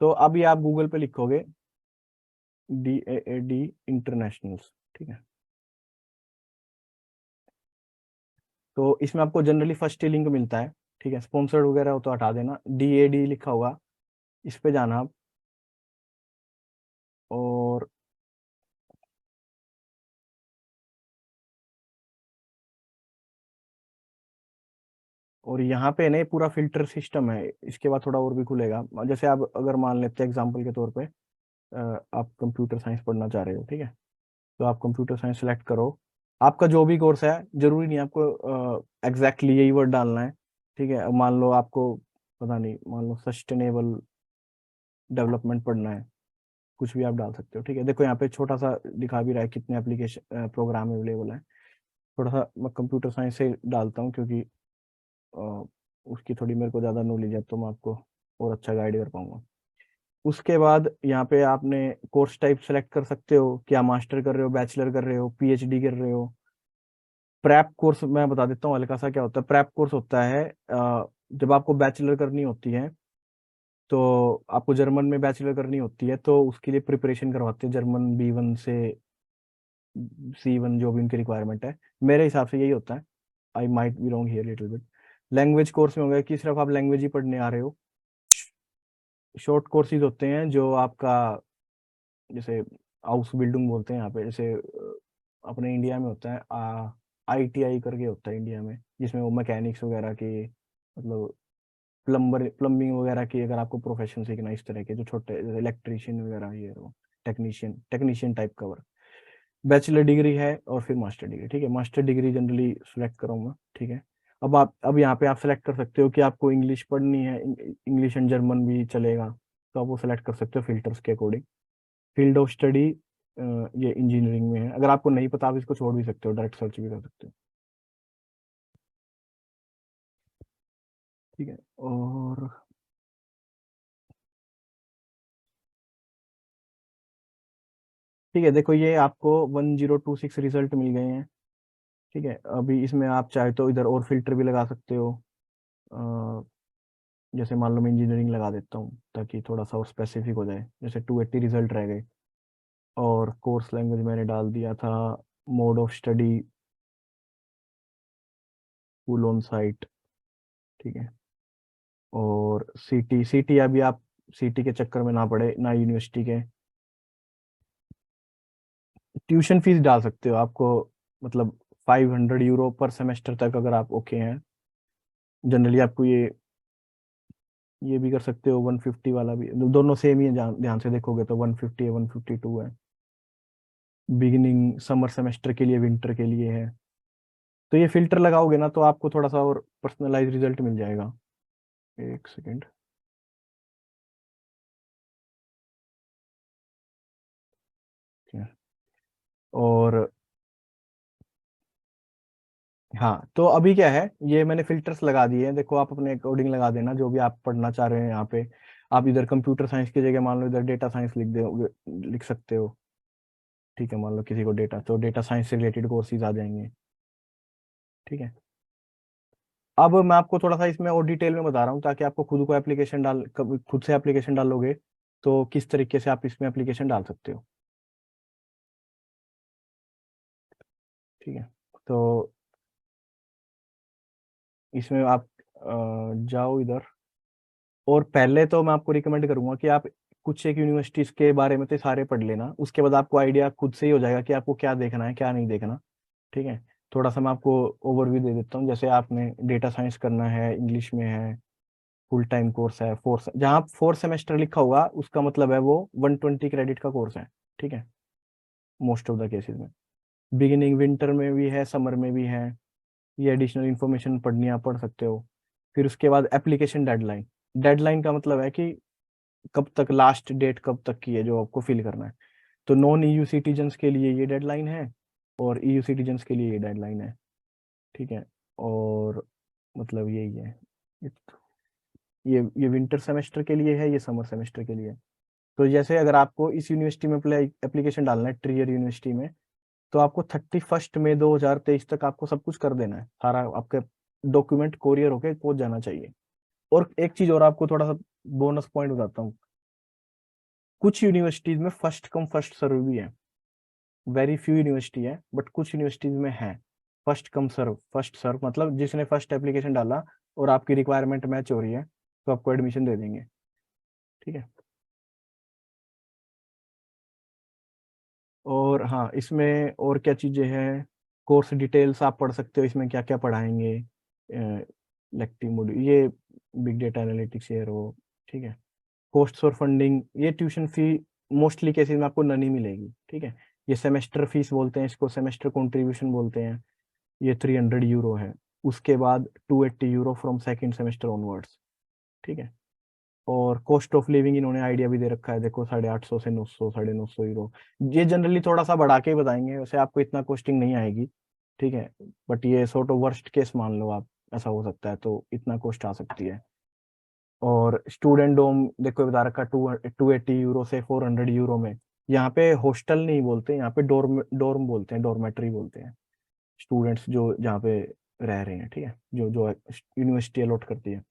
तो अभी आप गूगल पे लिखोगे DAAD इंटरनेशनल्स, ठीक है। तो इसमें आपको जनरली फर्स्ट ही लिंक मिलता है, ठीक है। स्पॉन्सर्ड वगैरह हो तो हटा देना, DAD लिखा होगा, इस पे जाना आप। और यहाँ पे नहीं, पूरा फिल्टर सिस्टम है, इसके बाद थोड़ा और भी खुलेगा। जैसे आप अगर मान लेते हैं एग्जांपल के तौर पे, आप कंप्यूटर साइंस पढ़ना चाह रहे हो, ठीक है। तो आप कंप्यूटर साइंस सेलेक्ट करो, आपका जो भी कोर्स है, जरूरी नहीं आपको एग्जैक्टली यही वर्ड डालना है, ठीक है। अब मान लो आपको पता नहीं, मान लो सस्टेनेबल डेवलपमेंट पढ़ना है, कुछ भी आप डाल सकते हो, ठीक है। देखो यहाँ पे छोटा सा दिखा भी रहा है कितने एप्लीकेशन प्रोग्राम अवेलेबल है। थोड़ा सा मैं कंप्यूटर साइंस से डालता हूँ, क्योंकि अ, उसकी थोड़ी मेरे को ज़्यादा नॉलेज है, तो मैं आपको और अच्छा गाइड कर पाऊंगा। उसके बाद यहाँ पे आपने कोर्स टाइप सेलेक्ट कर सकते हो, क्या मास्टर कर रहे हो, बैचलर कर रहे हो, PhD कर रहे हो। प्रेप कोर्स मैं बता देता हूँ हल्का सा क्या होता है। प्रेप कोर्स होता है जब आपको बैचलर करनी होती है, तो आपको जर्मन में बैचलर करनी होती है, तो उसके लिए प्रिपरेशन करवाते हैं जर्मन B1 से C1, जो भी उनकी रिक्वायरमेंट है। मेरे हिसाब से यही होता है, I might be wrong here little bit. Language course में होगा कि सिर्फ आप लैंग्वेज ही पढ़ने आ रहे हो। शॉर्ट कोर्सेज होते हैं जो आपका, जैसे हाउस बिल्डिंग बोलते हैं यहाँ पे, जैसे अपने इंडिया में होता है ITI करके होता है इंडिया में, जिसमें वो मैकेनिक्स वगैरह की, मतलब प्लम्बिंग वगैरह की, अगर आपको प्रोफेशन सीखना है इस तरह के, जो छोटे इलेक्ट्रिशियन वगैरह, ये वो टेक्नीशियन टाइप का वर्क। बैचलर डिग्री है और फिर मास्टर डिग्री, ठीक है। मास्टर डिग्री जनरली सिलेक्ट करूंगा, ठीक है। अब यहाँ पे आप सेलेक्ट कर सकते हो कि आपको इंग्लिश पढ़नी है, इंग्लिश एंड जर्मन भी चलेगा, तो आप वो सेलेक्ट कर सकते हो फिल्टर्स के अकॉर्डिंग। फील्ड ऑफ स्टडी ये इंजीनियरिंग में है, अगर आपको नहीं पता आप इसको छोड़ भी सकते हो, डायरेक्ट सर्च भी कर सकते हो, ठीक है। और ठीक है, देखो ये आपको 1026 रिजल्ट मिल गए हैं, ठीक है। अभी इसमें आप चाहे तो इधर और फिल्टर भी लगा सकते हो। अ, जैसे मान लो मैं इंजीनियरिंग लगा देता हूँ, ताकि थोड़ा सा और स्पेसिफिक हो जाए। जैसे 280 रिजल्ट रह गए, और कोर्स लैंग्वेज मैंने डाल दिया था mode of study full on site, ठीक है। और सिटी अभी आप सिटी के चक्कर में ना पड़े, ना यूनिवर्सिटी के। ट्यूशन फीस डाल सकते हो, आपको मतलब 500 यूरो पर सेमेस्टर तक, अगर आप ओके हैं। जनरली आपको ये भी कर सकते हो, 150 वाला भी, दोनों सेम ही है, ध्यान से देखोगे तो 150 है, 152 है। बिगिनिंग समर सेमेस्टर के लिए, विंटर के लिए है। तो ये फिल्टर लगाओगे ना, तो आपको थोड़ा सा और पर्सनलाइज रिजल्ट मिल जाएगा। एक सेकेंड। और हाँ, तो अभी क्या है, ये मैंने फिल्टर्स लगा दिए हैं, देखो आप अपने अकॉर्डिंग लगा देना जो भी आप पढ़ना चाह रहे हैं यहाँ पे। आप इधर कंप्यूटर साइंस की जगह मान लो इधर डेटा साइंस लिख सकते हो, ठीक है। मान लो किसी को डेटा, तो डेटा साइंस से रिलेटेड कोर्सेज आ जाएंगे, ठीक है। अब मैं आपको थोड़ा सा इसमें और डिटेल में बता रहा हूँ, ताकि आपको खुद को खुद से एप्लीकेशन डालोगे, तो किस तरीके से आप इसमें एप्लीकेशन डाल सकते हो, ठीक है। तो इसमें आप जाओ इधर, और पहले तो मैं आपको रिकमेंड करूंगा कि आप कुछ एक यूनिवर्सिटीज के बारे में तो सारे पढ़ लेना, उसके बाद आपको आइडिया खुद से ही हो जाएगा कि आपको क्या देखना है, क्या नहीं देखना, ठीक है। थोड़ा सा मैं आपको ओवरव्यू दे देता हूँ। जैसे आपने डेटा साइंस करना है, इंग्लिश में है, फुल टाइम कोर्स है, जहाँ 4 सेमेस्टर लिखा होगा उसका मतलब है वो 120 क्रेडिट का कोर्स है, ठीक है, मोस्ट ऑफ द केसेस में। बिगिनिंग विंटर में भी है, समर में भी है, ये एडिशनल इन्फॉर्मेशन पढ़नी आप पढ़ सकते हो। फिर उसके बाद एप्लीकेशन डेडलाइन। डेडलाइन का मतलब है कि कब तक, लास्ट डेट कब तक की है जो आपको फिल करना है। तो नॉन EU सिटीजन्स के लिए ये डेडलाइन है, और EU सिटीजन्स के लिए ये डेडलाइन है, ठीक है। और मतलब यही है, ये विंटर सेमेस्टर के लिए है, ये समर सेमेस्टर के लिए है। तो जैसे अगर आपको इस यूनिवर्सिटी में एप्लीकेशन डालना है, ट्रियर यूनिवर्सिटी में, तो आपको 31 मई 2023 तक आपको सब कुछ कर देना है, सारा आपके डॉक्यूमेंट कोरियर होके पहुंच जाना चाहिए, और एक चीज और आपको थोड़ा सा बोनस पॉइंट बताता हूँ, कुछ यूनिवर्सिटीज में फर्स्ट कम फर्स्ट सर्व भी है। वेरी फ्यू यूनिवर्सिटी है, बट कुछ यूनिवर्सिटीज में है फर्स्ट कम सर्व। फर्स्ट सर्व मतलब जिसने फर्स्ट एप्लीकेशन डाला और आपकी रिक्वायरमेंट मैच हो रही है तो आपको एडमिशन दे देंगे। ठीक है। और हाँ, इसमें और क्या चीजें हैं, कोर्स डिटेल्स आप पढ़ सकते हो, इसमें क्या क्या पढ़ाएंगे, इलेक्टिव मॉड्यूल, ये बिग डेटा एनालिटिक्स ये रो। ठीक है। कॉस्ट्स और फंडिंग, ये ट्यूशन फी मोस्टली केसेस में आपको ननी मिलेगी। ठीक है। ये सेमेस्टर फीस बोलते हैं इसको, सेमेस्टर कंट्रीब्यूशन बोलते हैं। ये 300 यूरो है। उसके बाद 280 euro from second semester onwards. ठीक है। और कॉस्ट ऑफ लिविंग इन्होंने आइडिया भी दे रखा है, देखो 850 से 900, 950 यूरो। ये जनरली थोड़ा सा बढ़ा के ही बताएंगे, वैसे आपको इतना कॉस्टिंग नहीं आएगी। ठीक है। बट ये सॉर्ट ऑफ वर्स्ट केस मान लो आप, ऐसा हो सकता है तो इतना कॉस्ट आ सकती है। और स्टूडेंट डोम देखो बता रखा 280 यूरो से 400 यूरो में। यहाँ पे हॉस्टल नहीं बोलते, यहाँ पे डोर्म डोर्म बोलते हैं, डोरमेट्री बोलते हैं। स्टूडेंट्स जो जहाँ पे रह रहे हैं, ठीक है, जो जो यूनिवर्सिटी अलॉट करती है।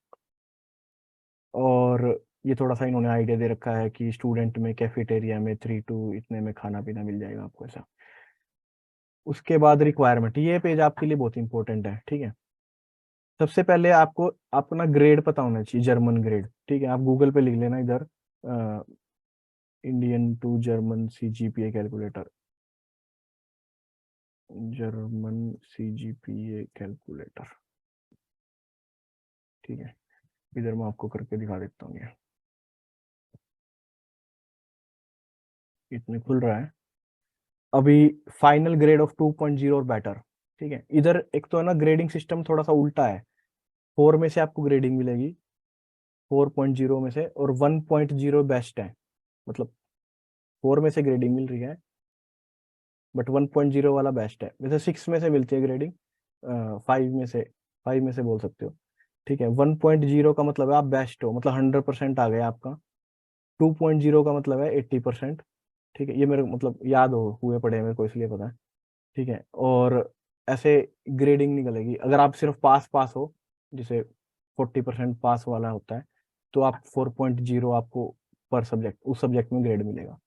और ये थोड़ा सा इन्होंने आइडिया दे रखा है कि स्टूडेंट में कैफेटेरिया में 3 to इतने में खाना पीना मिल जाएगा आपको, ऐसा। उसके बाद रिक्वायरमेंट, ये पेज आपके लिए बहुत इंपॉर्टेंट है। ठीक है। सबसे पहले आपको अपना ग्रेड पता होना चाहिए, जर्मन ग्रेड। ठीक है। आप गूगल पे लिख लेना इधर, Indian to German CGPA calculator, German CGPA calculator. ठीक है। इधर मैं आपको करके दिखा देता हूँ, ये इतने खुल रहा है अभी। फाइनल ग्रेड ऑफ 2.0 और बेटर। ठीक है। इधर एक तो है ना, ग्रेडिंग सिस्टम थोड़ा सा उल्टा है। 4 में से आपको ग्रेडिंग मिलेगी, 4.0 में से, और 1.0 बेस्ट है। मतलब 4 में से ग्रेडिंग मिल रही है, बट 1.0 वाला बेस्ट है। वैसे 6 में से मिलती है ग्रेडिंग, 5 में से बोल सकते हो। ठीक है। 1.0 का मतलब है आप बेस्ट हो, मतलब 100% आ गया आपका। 2.0 का मतलब है 80%। ठीक है। ये मेरे मतलब याद हो हुए पड़े हैं मेरे को, इसलिए पता है। ठीक है। और ऐसे ग्रेडिंग निकलेगी, अगर आप सिर्फ पास पास हो, जैसे 40% पास वाला होता है, तो आप 4.0 आपको पर सब्जेक्ट उस सब्जेक्ट में ग्रेड मिलेगा।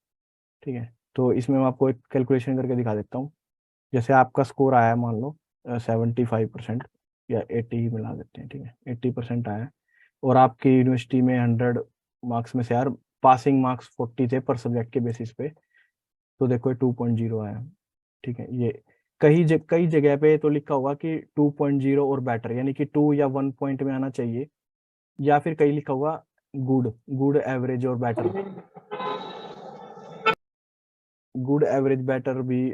ठीक है। तो इसमें मैं आपको एक कैलकुलेशन करके दिखा देता हूँ। जैसे आपका स्कोर आया मान लो 75%, या 80 ही मिला देते हैं। ठीक है। 80% आया, और आपकी यूनिवर्सिटी में 100 मार्क्स में से यार पासिंग मार्क्स 40 थे पर सब्जेक्ट के बेसिस पे, तो देखो ये 2.0 आया। ठीक है। ये कई जगह पे तो लिखा होगा कि 2.0 और बेटर, यानी कि 2 या 1 पॉइंट में आना चाहिए, या फिर कहीं लिखा होगा गुड, गुड एवरेज और बेटर। गुड एवरेज बेटर भी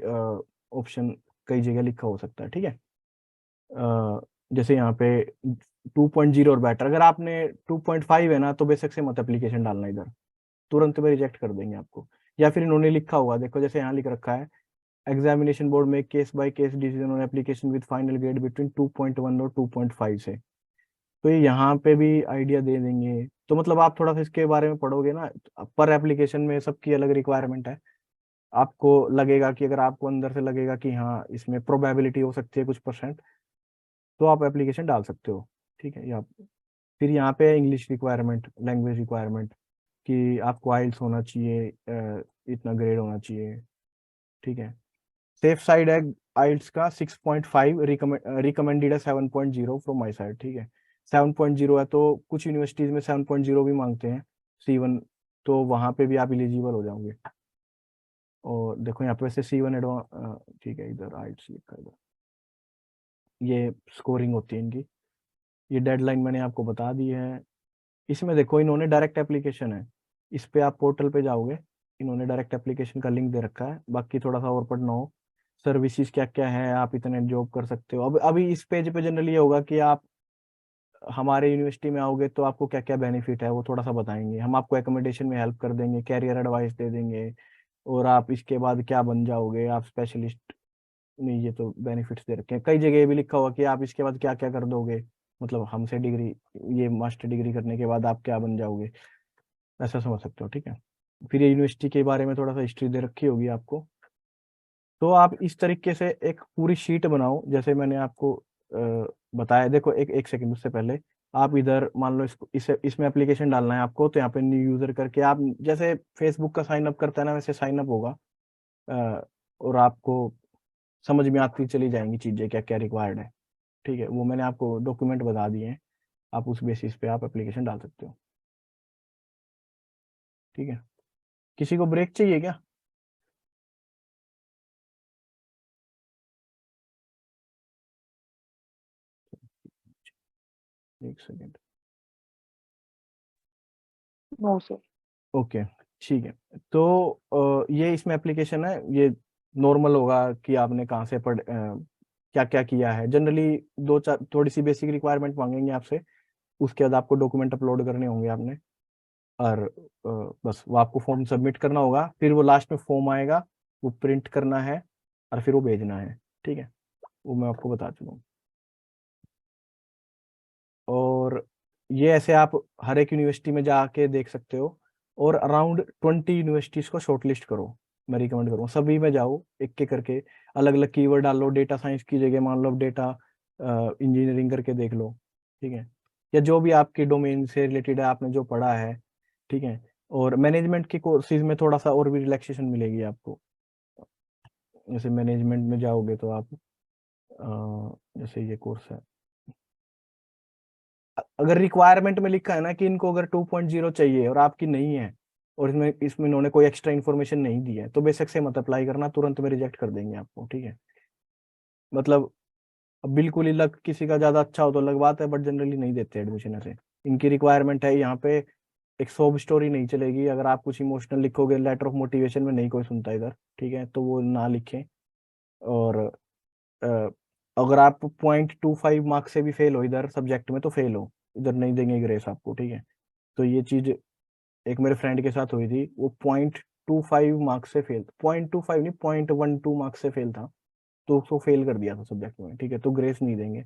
ऑप्शन कई जगह लिखा हो सकता है। ठीक है। जैसे यहाँ पे 2.0 और बेटर, अगर आपने 2.5 है ना तो बेशक से मत एप्लीकेशन डालना इधर, तुरंत में रिजेक्ट कर देंगे आपको। या फिर इन्होंने लिखा हुआ देखो, जैसे यहाँ लिख रखा है, एग्जामिनेशन बोर्ड में case by case decision on application with final grade between 2.1 और 2.5 से। तो ये यहाँ पे भी आइडिया दे देंगे। तो मतलब आप थोड़ा सा इसके बारे में पढ़ोगे ना, पर एप्लीकेशन में सबकी अलग रिक्वायरमेंट है। आपको लगेगा कि, अगर आपको अंदर से लगेगा कि हाँ इसमें प्रोबेबिलिटी हो सकती है कुछ परसेंट, तो आप एप्लीकेशन डाल सकते हो। ठीक है। या फिर यहाँ पे इंग्लिश रिक्वायरमेंट, लैंग्वेज रिक्वायरमेंट, कि आपको आइल्स होना चाहिए, इतना ग्रेड होना चाहिए। ठीक है। सेफ साइड है आइल्स का 6.5, रिकमेंडेड है 7.0 फ्रॉम माई साइड। ठीक है। 7.0 है तो कुछ यूनिवर्सिटीज में 7.0 भी मांगते हैं, C1, तो वहां पे भी आप इलिजिबल हो जाओगे। और देखो यहाँ पे वैसे C1 एडवांस, ठीक है, इधर आइल्स लिखा है इधर। ये स्कोरिंग होती है इनकी। ये डेडलाइन मैंने आपको बता दी है। इसमें देखो इन्होंने डायरेक्ट एप्लीकेशन है, इस पे आप पोर्टल पे जाओगे, इन्होंने डायरेक्ट एप्लीकेशन का लिंक दे रखा है। बाकी थोड़ा सा और पढ़ना हो, सर्विसेज क्या क्या है, आप इतने जॉब कर सकते हो। अब अभी इस पेज पे जनरली ये होगा कि आप हमारे यूनिवर्सिटी में आओगे तो आपको क्या क्या बेनिफिट है वो थोड़ा सा बताएंगे, हम आपको एकोमोडेशन में हेल्प कर देंगे, कैरियर एडवाइस दे देंगे, और आप इसके बाद क्या बन जाओगे, आप स्पेशलिस्ट नहीं, ये तो बेनिफिट्स दे रखे हैं। कई जगह ये भी लिखा हुआ कि आप इसके बाद क्या क्या कर दोगे, मतलब हमसे डिग्री, ये मास्टर डिग्री करने के बाद आप क्या बन जाओगे, ऐसा समझ सकते हो। ठीक है। फिर ये यूनिवर्सिटी के बारे में थोड़ा सा हिस्ट्री दे रखी होगी आपको। तो आप इस तरीके से एक पूरी शीट बनाओ, जैसे मैंने आपको बताया। देखो एक एक सेकंड उससे पहले, आप इधर मान लो इसमें एप्लीकेशन डालना है आपको, तो यहाँ पे न्यू यूजर करके आप जैसे फेसबुक का साइन अप करता है ना, वैसे साइन अप होगा। और आपको समझ में आती चली जाएंगी चीजें क्या क्या रिक्वायर्ड है। ठीक है, वो मैंने आपको डॉक्यूमेंट बता दिए हैं, आप उस बेसिस पे आप एप्लीकेशन डाल सकते हो। ठीक है, किसी को ब्रेक चाहिए क्या? एक सेकेंड। No sir. ओके, ठीक है। तो ये इसमें एप्लीकेशन है, ये नॉर्मल होगा कि आपने कहाँ से क्या क्या किया है। जनरली दो चार थोड़ी सी बेसिक रिक्वायरमेंट मांगेंगे आपसे, उसके बाद आपको डॉक्यूमेंट अपलोड करने होंगे आपने। और बस वो आपको फॉर्म सबमिट करना होगा, फिर वो लास्ट में फॉर्म आएगा, वो प्रिंट करना है और फिर वो भेजना है। ठीक है, वो मैं आपको बता चुका हूँ। और ये ऐसे आप हर एक यूनिवर्सिटी में जाके देख सकते हो, और अराउंड 20 यूनिवर्सिटीज को शॉर्टलिस्ट करो। मैं रिकमेंड करूँगा सभी में जाओ, एक एक करके अलग अलग कीवर्ड डालो। डेटा साइंस की जगह मान लो डेटा इंजीनियरिंग करके देख लो। ठीक है, या जो भी आपके डोमेन से रिलेटेड है, आपने जो पढ़ा है। ठीक है, और मैनेजमेंट के कोर्सेज में थोड़ा सा और भी रिलैक्सेशन मिलेगी आपको। जैसे मैनेजमेंट में जाओगे तो आप जैसे ये कोर्स है, अगर रिक्वायरमेंट में लिखा है ना कि इनको अगर 2.0 चाहिए और आपकी नहीं है, और इसमें इसमें इन्होंने कोई एक्स्ट्रा इन्फॉर्मेशन नहीं दी है, तो बेशक से मत अप्लाई करना, तुरंत में रिजेक्ट कर देंगे आपको। ठीक है, मतलब अब बिल्कुल ही लक किसी का ज्यादा अच्छा हो तो अलग बात है, बट जनरली नहीं देते एडमिशन ऐसे। इनकी रिक्वायरमेंट है यहाँ पे, एक सोब स्टोरी नहीं चलेगी। अगर आप कुछ इमोशनल लिखोगे लेटर ऑफ मोटिवेशन में, नहीं कोई सुनता इधर। ठीक है, तो वो ना लिखें। और अ, अगर आप 0.25 मार्क्स से भी फेल हो इधर सब्जेक्ट में, तो फेल हो, इधर नहीं देंगे ग्रेस आपको। ठीक है, तो ये चीज एक मेरे फ्रेंड के साथ हुई थी, वो 0.25 मार्क्स से फेल, 0.25 नहीं 0.12 मार्क्स से फेल था, तो उसको फेल कर दिया था सब्जेक्ट में। ठीक है, तो ग्रेस नहीं देंगे।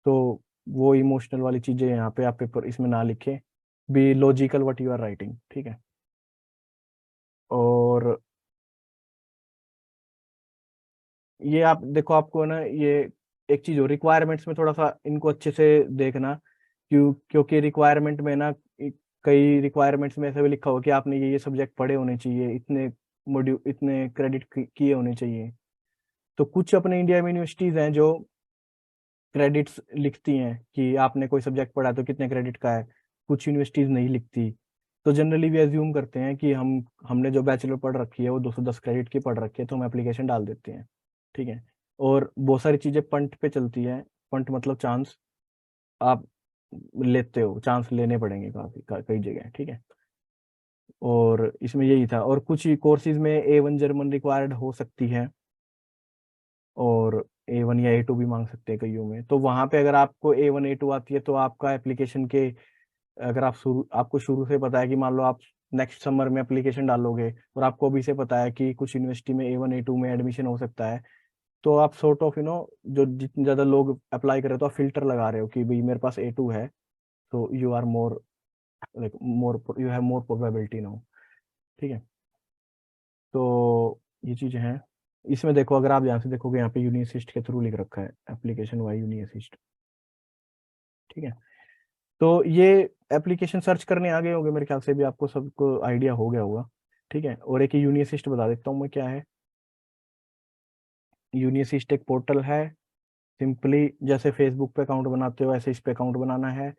तो वो इमोशनल वाली चीजें यहाँ पे आप पेपर इसमें ना लिखे, be logical what you are writing. ठीक है, और ये आप देखो, आपको ना ये एक चीज हो, रिक्वायरमेंट्स में थोड़ा सा इनको अच्छे से देखना। क्योंकि रिक्वायरमेंट में ना कई रिक्वायरमेंट्स में ऐसा भी लिखा हो कि आपने ये सब्जेक्ट पढ़े होने चाहिए, इतने मॉड्यूल इतने क्रेडिट किए होने चाहिए। तो कुछ अपने इंडिया में यूनिवर्सिटीज हैं जो क्रेडिट्स लिखती हैं कि आपने कोई सब्जेक्ट पढ़ा है तो कितने क्रेडिट का है, कुछ यूनिवर्सिटीज नहीं लिखती। तो जनरली भी एज्यूम करते हैं कि हमने जो बैचलर पढ़ रखी है वो 210 क्रेडिट की पढ़ रखी है, तो हम एप्लीकेशन डाल देते हैं। ठीक है, और बहुत सारी चीजें पंट पे चलती हैं। पंट मतलब चांस, आप लेते हो, चांस लेने पड़ेंगे कई जगह। ठीक है, और इसमें यही था। और कुछ कोर्सेज में A1 जर्मन रिक्वायर्ड हो सकती है, और A1 या A2 भी मांग सकते हैं कईयों में। तो वहां पे अगर आपको A1 A2 आती है, तो आपका एप्लीकेशन के, अगर आपको शुरू से पता है कि मान लो आप नेक्स्ट समर में एप्लीकेशन डालोगे, और आपको अभी से पता है कि कुछ यूनिवर्सिटी में A1 A2 में एडमिशन हो सकता है, तो आप सॉर्ट ऑफ जो जितने ज्यादा लोग अप्लाई कर रहे हो, तो आप फिल्टर लगा रहे हो कि भाई मेरे पास A2 है, तो you are more, like more, you have more probability now. ठीक है, तो ये चीजें हैं। इसमें देखो, अगर आप ध्यान से देखोगे, यहाँ पे यूनिअसिस्ट के थ्रू लिख रखा है, एप्लीकेशन वाई यूनिअसिस्ट। ठीक है, तो ये एप्लीकेशन सर्च करने आ गए होंगे मेरे ख्याल से भी, आपको सबको आइडिया हो गया होगा। ठीक है, और एक यूनिअसिस्ट बता देता हूँ मैं क्या है। यूनिअसिस्ट एक पोर्टल है, सिंपली जैसे फेसबुक पे अकाउंट बनाते हो ऐसे इस पे अकाउंट बनाना है।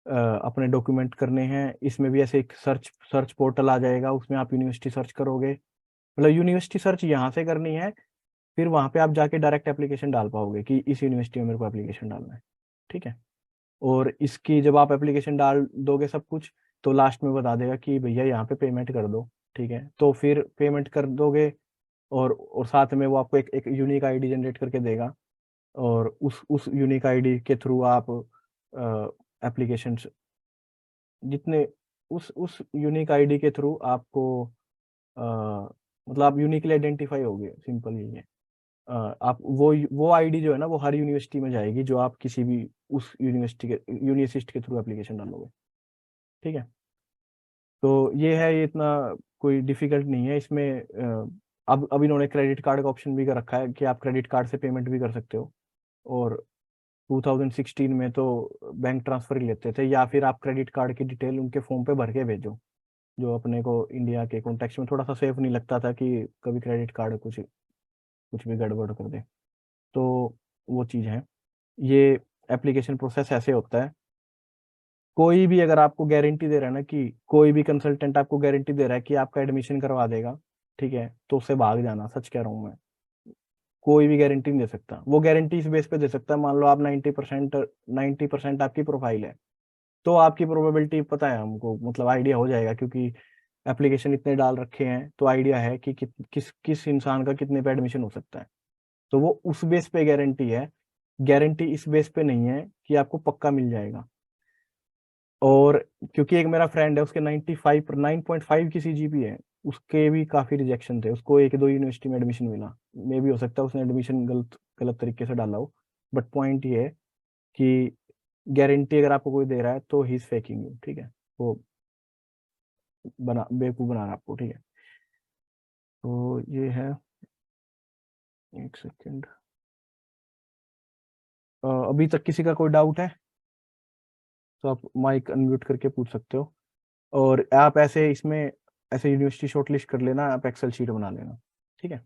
अपने डॉक्यूमेंट करने हैं। इसमें भी ऐसे एक सर्च सर्च पोर्टल आ जाएगा, उसमें आप यूनिवर्सिटी सर्च करोगे, मतलब यूनिवर्सिटी सर्च यहाँ से करनी है, फिर वहां पे आप जाके डायरेक्ट एप्लीकेशन डाल पाओगे कि इस यूनिवर्सिटी में मेरे को एप्लीकेशन डालना है। ठीक है, और इसकी जब आप एप्लीकेशन डाल दोगे सब कुछ, तो लास्ट में बता देगा कि भैया यहाँ पे पेमेंट कर दो। ठीक है, तो फिर पेमेंट कर दोगे, और साथ में वो आपको एक यूनिक आईडी जनरेट करके देगा, और उस यूनिक आईडी के थ्रू आप एप्लीकेशन जितने, उस यूनिक आईडी के थ्रू आपको अ, मतलब आप यूनिकली आइडेंटिफाई होगे, सिंपल यही है। आप वो आईडी जो है ना, वो हर यूनिवर्सिटी में जाएगी, जो आप किसी भी उस यूनिवर्सिटी के यूनिवर्सिस्ट के थ्रू एप्लीकेशन डालोगे। ठीक है, तो ये है, ये इतना कोई डिफिकल्ट नहीं है इसमें। अब इन्होंने क्रेडिट कार्ड का ऑप्शन भी कर रखा है कि आप क्रेडिट कार्ड से पेमेंट भी कर सकते हो। और 2016 में तो बैंक ट्रांसफर ही लेते थे, या फिर आप क्रेडिट कार्ड की डिटेल उनके फॉर्म पे भर के भेजो, जो अपने को इंडिया के कॉन्टेक्स्ट में थोड़ा सा सेफ नहीं लगता था कि कभी क्रेडिट कार्ड कुछ कुछ भी गड़बड़ कर दे। तो वो चीज़ है, ये एप्लीकेशन प्रोसेस ऐसे होता है। कोई भी अगर आपको गारंटी दे रहा है ना, कि कोई भी कंसल्टेंट आपको गारंटी दे रहा है कि आपका एडमिशन करवा देगा, ठीक है, तो उससे भाग जाना, सच कह रहा हूँ मैं। कोई भी गारंटी नहीं दे सकता, वो गारंटी इस बेस पे दे सकता है, मान लो आप 90% आपकी प्रोफाइल है, तो आपकी प्रोबेबिलिटी पता है हमको, मतलब आइडिया हो जाएगा, क्योंकि एप्लीकेशन इतने डाल रखे हैं तो आइडिया है कि किस किस इंसान का कितने पे एडमिशन हो सकता है। तो वो उस बेस पे गारंटी है, गारंटी इस बेस पे नहीं है कि आपको पक्का मिल जाएगा। और क्योंकि एक मेरा फ्रेंड है, उसके 9.5 की सीजीपी है, उसके भी काफी रिजेक्शन थे, उसको एक दो यूनिवर्सिटी में एडमिशन मिला। मे भी हो सकता है उसने एडमिशन गलत गलत तरीके से डाला हो, बट पॉइंट ये है कि गारंटी अगर आपको कोई दे रहा है तो ही इज फेकिंग यू, ठीक है, वो बेवकूफ बना रहा है आपको, ठीक है। तो ये है, एक सेकेंड, अभी तक किसी का कोई डाउट है तो आप माइक अनम्यूट करके पूछ सकते हो। और आप ऐसे इसमें ऐसे यूनिवर्सिटी शॉर्टलिस्ट कर लेना, आप एक्सेल शीट बना लेना, ठीक है।